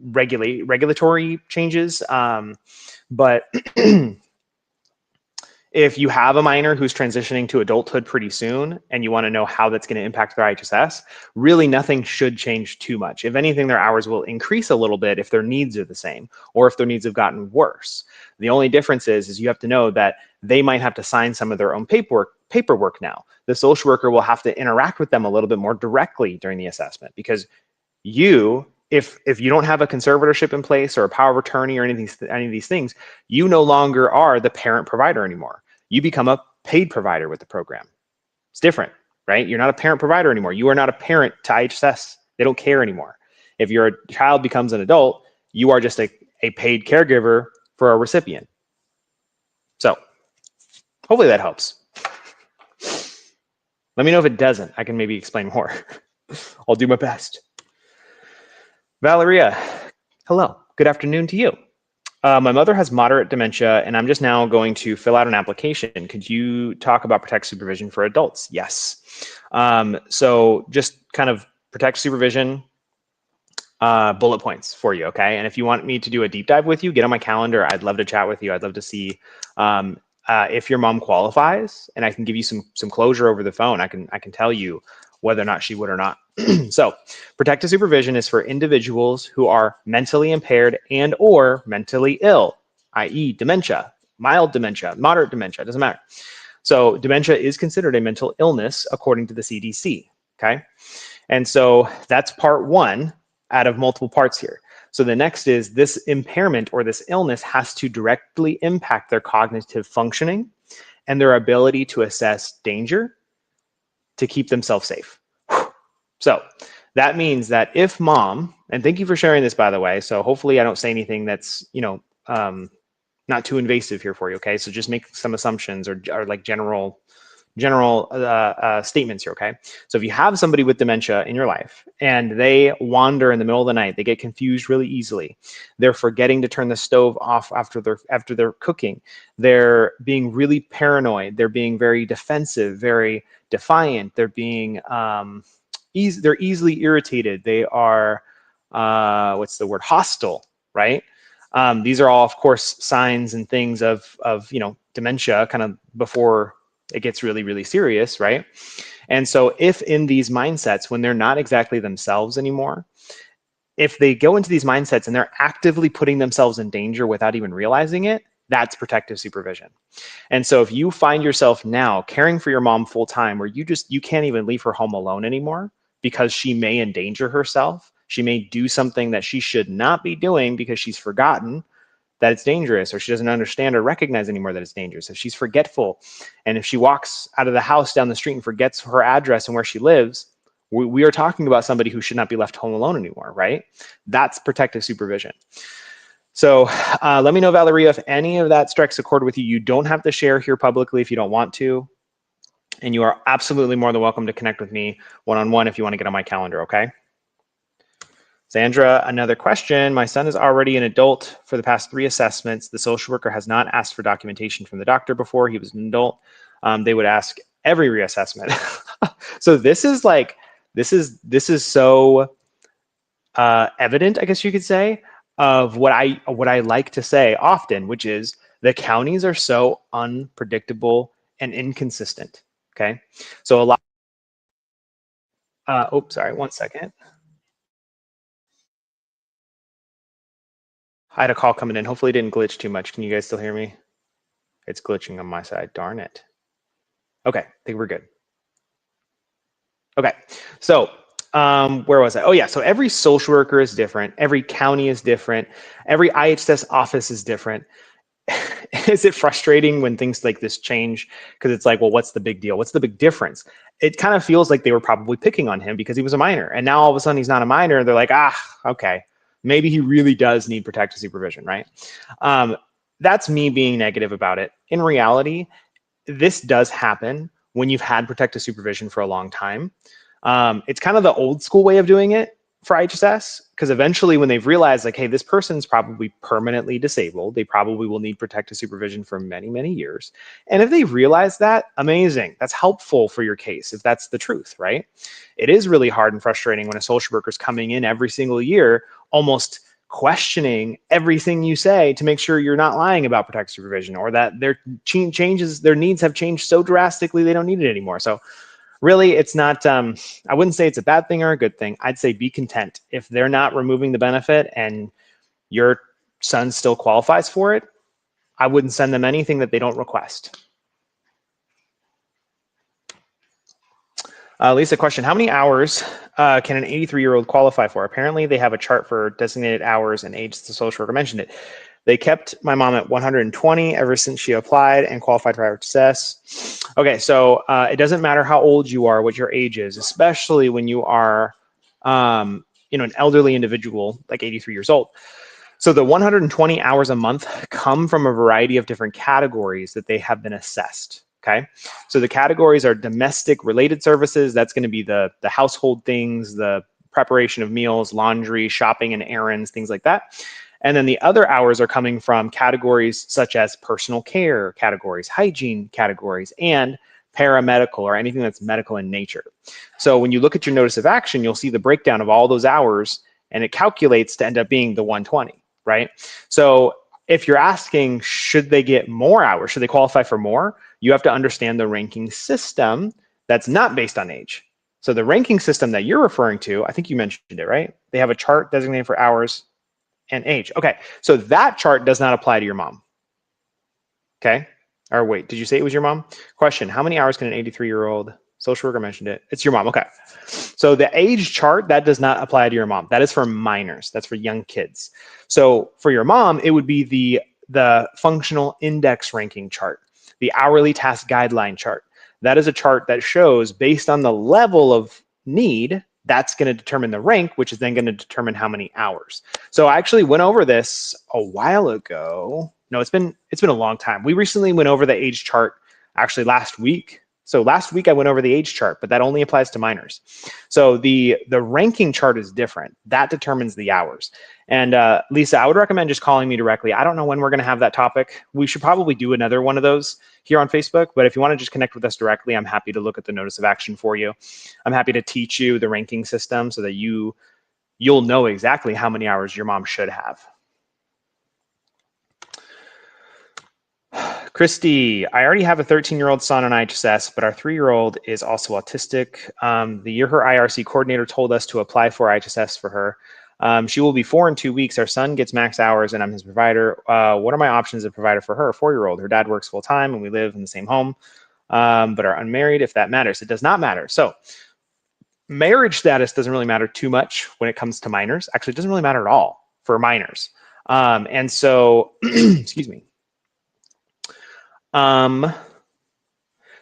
regulatory changes, but if you have a minor who's transitioning to adulthood pretty soon and you want to know how that's going to impact their IHSS, really nothing should change too much. If anything, their hours will increase a little bit if their needs are the same or if their needs have gotten worse. The only difference is you have to know that they might have to sign some of their own paperwork now. The social worker will have to interact with them a little bit more directly during the assessment because if you don't have a conservatorship in place or a power of attorney or any of these things, you no longer are the parent provider anymore. You become a paid provider with the program. It's different, right? You're not a parent provider anymore. You are not a parent to IHSS. They don't care anymore. If your child becomes an adult, you are just a paid caregiver for a recipient. So hopefully that helps. Let me know if it doesn't. I can maybe explain more. I'll do my best. Valeria, hello, good afternoon to you. My mother has moderate dementia and I'm just now going to fill out an application. Could you talk about protect supervision for adults? Yes. So just kind of protect supervision bullet points for you, okay? And if you want me to do a deep dive with you, get on my calendar. I'd love to chat with you. I'd love to see if your mom qualifies and I can give you some closure over the phone. I can tell you whether or not she would or not. So protective supervision is for individuals who are mentally impaired and or mentally ill, i.e. dementia, mild dementia, moderate dementia, doesn't matter. So dementia is considered a mental illness according to the CDC, okay? And so that's part 1 out of multiple parts here. So the next is this impairment or this illness has to directly impact their cognitive functioning and their ability to assess danger to keep themselves safe. So That means that if mom, and thank you for sharing this, by the way, so hopefully I don't say anything that's, not too invasive here for you, okay? So just make some assumptions or like general statements here, okay? So if you have somebody with dementia in your life and they wander in the middle of the night, they get confused really easily. They're forgetting to turn the stove off after they're cooking. They're being really paranoid. They're being very defensive, very defiant. They're being they're easily irritated. They are hostile, right? These are all, of course, signs and things of dementia kind of before it gets really, really serious, right? And so if in these mindsets, when they're not exactly themselves anymore, if they go into these mindsets and they're actively putting themselves in danger without even realizing it, that's protective supervision. And so if you find yourself now caring for your mom full time, where you can't even leave her home alone anymore because she may endanger herself, she may do something that she should not be doing because she's forgotten that it's dangerous, or she doesn't understand or recognize anymore that it's dangerous. If she's forgetful, and if she walks out of the house down the street and forgets her address and where she lives, we are talking about somebody who should not be left home alone anymore, right? That's protective supervision. So let me know, Valeria, if any of that strikes a chord with you. You don't have to share here publicly if you don't want to. And you are absolutely more than welcome to connect with me one-on-one if you want to get on my calendar, okay? Sandra, another question. My son is already an adult for the past 3 assessments. The social worker has not asked for documentation from the doctor before he was an adult. They would ask every reassessment. So this is like, this is so evident, I guess you could say, of what I like to say often, which is the counties are so unpredictable and inconsistent. Okay, so a lot. Sorry, 1 second. I had a call coming in. Hopefully it didn't glitch too much. Can you guys still hear me? It's glitching on my side. Darn it. Okay, I think we're good. Okay, so where was I? Oh yeah, so every social worker is different. Every county is different. Every IHSS office is different. Is it frustrating when things like this change? Because it's like, well, what's the big deal? What's the big difference? It kind of feels like they were probably picking on him because he was a minor. And now all of a sudden he's not a minor. They're like, okay, maybe he really does need protective supervision, right? That's me being negative about it. In reality, this does happen when you've had protective supervision for a long time. It's kind of the old school way of doing it for IHSS, because eventually when they've realized like, hey, this person's probably permanently disabled, they probably will need protective supervision for many, many years. And if they realize that, amazing, that's helpful for your case if that's the truth, right? It is really hard and frustrating when a social worker's coming in every single year, almost questioning everything you say to make sure you're not lying about protective supervision, or that their needs have changed so drastically they don't need it anymore. So really, it's not, I wouldn't say it's a bad thing or a good thing. I'd say be content. If they're not removing the benefit and your son still qualifies for it, I wouldn't send them anything that they don't request. Lisa, question, how many hours can an 83-year-old qualify for? Apparently they have a chart for designated hours and age. The social worker mentioned it. They kept my mom at 120 ever since she applied and qualified for IHSS. Okay, so it doesn't matter how old you are, what your age is, especially when you are an elderly individual like 83 years old. So the 120 hours a month come from a variety of different categories that they have been assessed. Okay, so the categories are domestic related services. That's going to be the household things, the preparation of meals, laundry, shopping and errands, things like that. And then the other hours are coming from categories such as personal care categories, hygiene categories, and paramedical, or anything that's medical in nature. So when you look at your notice of action, you'll see the breakdown of all those hours, and it calculates to end up being the 120, right? So if you're asking, should they get more hours? Should they qualify for more? You have to understand the ranking system that's not based on age. So the ranking system that you're referring to, I think you mentioned it, right? They have a chart designated for hours and age. Okay, so that chart does not apply to your mom. Okay, or wait, did you say it was your mom? Question, how many hours can an 83-year-old, social worker mentioned it, it's your mom, okay. So the age chart, that does not apply to your mom. That is for minors, that's for young kids. So for your mom, it would be the functional index ranking chart, the hourly task guideline chart. That is a chart that shows, based on the level of need that's going to determine the rank, which is then going to determine how many hours. So I actually went over this a while ago. No, it's been a long time. We recently went over the age chart actually last week. So last week I went over the age chart, but that only applies to minors. So the ranking chart is different. That determines the hours. And Lisa, I would recommend just calling me directly. I don't know when we're going to have that topic. We should probably do another one of those here on Facebook. But if you want to just connect with us directly, I'm happy to look at the notice of action for you. I'm happy to teach you the ranking system so that you'll know exactly how many hours your mom should have. Christy, I already have a 13-year-old son on IHSS, but our 3-year-old is also autistic. The year her IRC coordinator told us to apply for IHSS for her. She will be 4 in 2 weeks. Our son gets max hours and I'm his provider. What are my options as a provider for her, a 4-year-old? Her dad works full time and we live in the same home, but are unmarried, if that matters. It does not matter. So marriage status doesn't really matter too much when it comes to minors. Actually, it doesn't really matter at all for minors. And so, excuse me.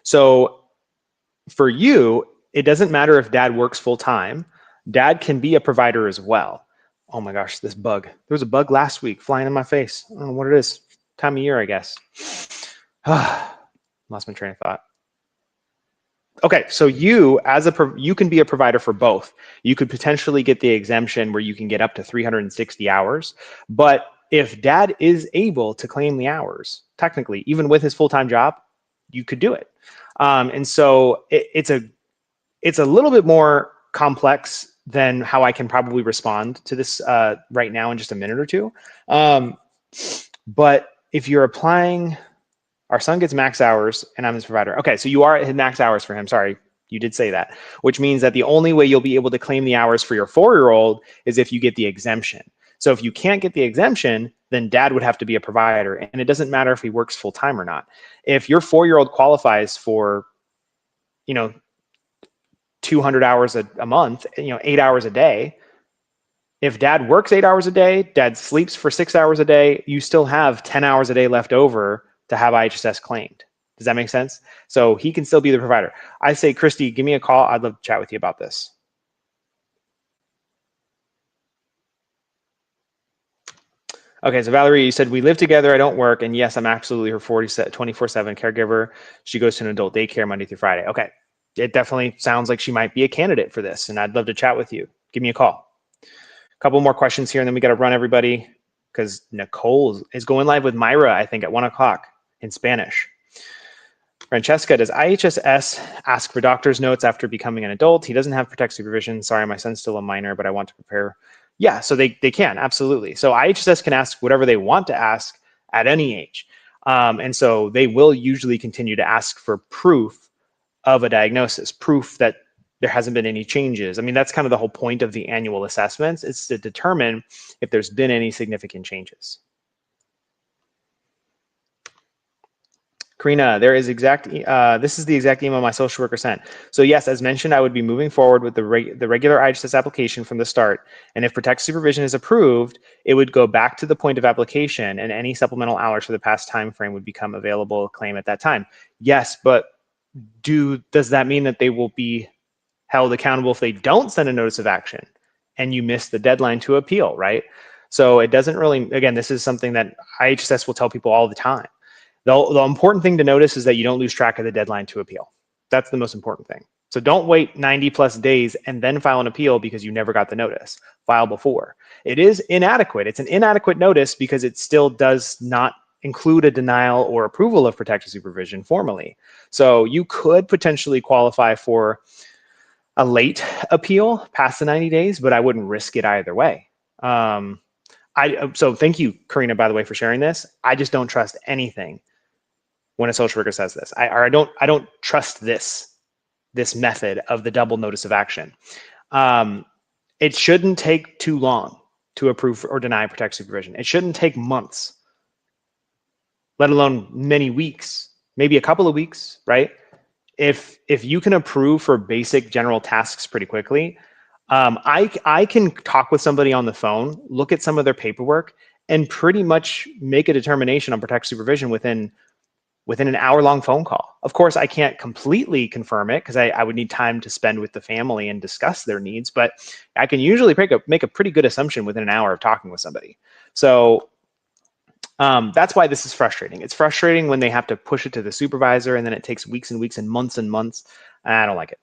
So for you, it doesn't matter if dad works full time. Dad can be a provider as well. Oh my gosh, this bug. There was a bug last week flying in my face. I don't know what it is. Time of year, I guess. Lost my train of thought. Okay, so you can be a provider for both. You could potentially get the exemption where you can get up to 360 hours, but if dad is able to claim the hours, technically, even with his full-time job, you could do it. And so it's a little bit more complex than how I can probably respond to this right now in just a minute or two. But if you're applying, our son gets max hours and I'm his provider. Okay, so you are at his max hours for him. Sorry, you did say that, which means that the only way you'll be able to claim the hours for your 4-year-old is if you get the exemption. So if you can't get the exemption, then dad would have to be a provider. And it doesn't matter if he works full time or not. If your 4-year-old qualifies for, 200 hours a month, 8 hours a day, if dad works 8 hours a day, dad sleeps for 6 hours a day, you still have 10 hours a day left over to have IHSS claimed. Does that make sense? So he can still be the provider. I say, Christy, give me a call. I'd love to chat with you about this. Okay, so Valerie, you said we live together, I don't work, and yes, I'm absolutely her 24/7 caregiver. She goes to an adult daycare Monday through Friday. Okay, it definitely sounds like she might be a candidate for this, and I'd love to chat with you. Give me a call. A couple more questions here, and then we got to run, everybody, because Nicole is going live with Myra, I think, at 1 o'clock in Spanish. Francesca, does IHSS ask for doctor's notes after becoming an adult? He doesn't have protective supervision. Sorry, my son's still a minor, but I want to prepare. Yeah, so they can, absolutely. So IHSS can ask whatever they want to ask at any age. And so they will usually continue to ask for proof of a diagnosis, proof that there hasn't been any changes. I mean, that's kind of the whole point of the annual assessments. It's to determine if there's been any significant changes. Karina, this is the exact email my social worker sent. So yes, as mentioned, I would be moving forward with the regular IHSS application from the start. And if protective supervision is approved, it would go back to the point of application and any supplemental hours for the past time frame would become available claim at that time. Yes, but does that mean that they will be held accountable if they don't send a notice of action and you miss the deadline to appeal, right? So it doesn't really, again, this is something that IHSS will tell people all the time. The important thing to notice is that you don't lose track of the deadline to appeal. That's the most important thing. So don't wait 90 plus days and then file an appeal because you never got the notice. File before. It is inadequate. It's an inadequate notice because it still does not include a denial or approval of protective supervision formally. So you could potentially qualify for a late appeal past the 90 days, but I wouldn't risk it either way. So thank you, Karina, by the way, for sharing this. I just don't trust anything when a social worker says this. I don't trust this method of the double notice of action. It shouldn't take too long to approve or deny protective supervision. It shouldn't take months, let alone many weeks, maybe a couple of weeks, right? If you can approve for basic general tasks pretty quickly, I can talk with somebody on the phone, look at some of their paperwork, and pretty much make a determination on protective supervision within within an hour-long phone call. Of course, I can't completely confirm it because I would need time to spend with the family and discuss their needs, but I can usually make a pretty good assumption within an hour of talking with somebody. So that's why this is frustrating. It's frustrating when they have to push it to the supervisor and then it takes weeks and weeks and months. I don't like it.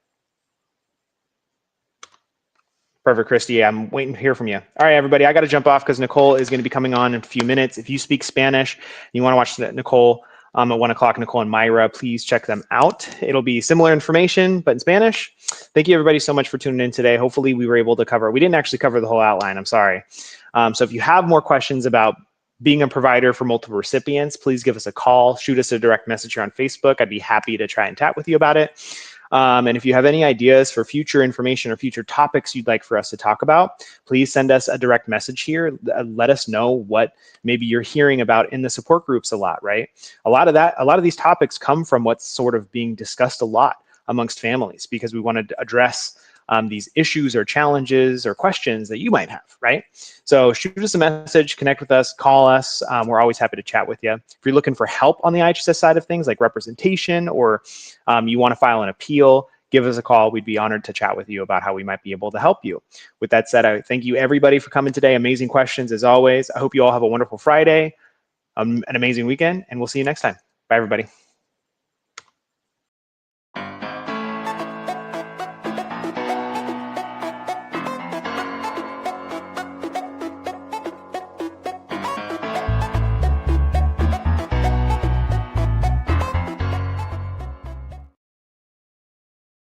Perfect, Christy. I'm waiting to hear from you. All right, everybody, I got to jump off because Nicole is going to be coming on in a few minutes. If you speak Spanish and you want to watch Nicole at 1 o'clock, Nicole and Myra, please check them out. It'll be similar information, but in Spanish. Thank you, everybody, so much for tuning in today. Hopefully, we were able to cover. We didn't actually cover the whole outline. I'm sorry. So if you have more questions about being a provider for multiple recipients, please give us a call. Shoot us a direct message here on Facebook. I'd be happy to try and chat with you about it. And if you have any ideas for future information or future topics you'd like for us to talk about, please send us a direct message here. Let us know what maybe you're hearing about in the support groups a lot, right? A lot of these topics come from what's sort of being discussed a lot amongst families because we want to address these issues or challenges or questions that you might have, right? So shoot us a message, connect with us, call us. We're always happy to chat with you. If you're looking for help on the IHSS side of things like representation or you want to file an appeal, give us a call. We'd be honored to chat with you about how we might be able to help you. With that said, I thank you everybody for coming today. Amazing questions as always. I hope you all have a wonderful Friday, an amazing weekend, and we'll see you next time. Bye, everybody.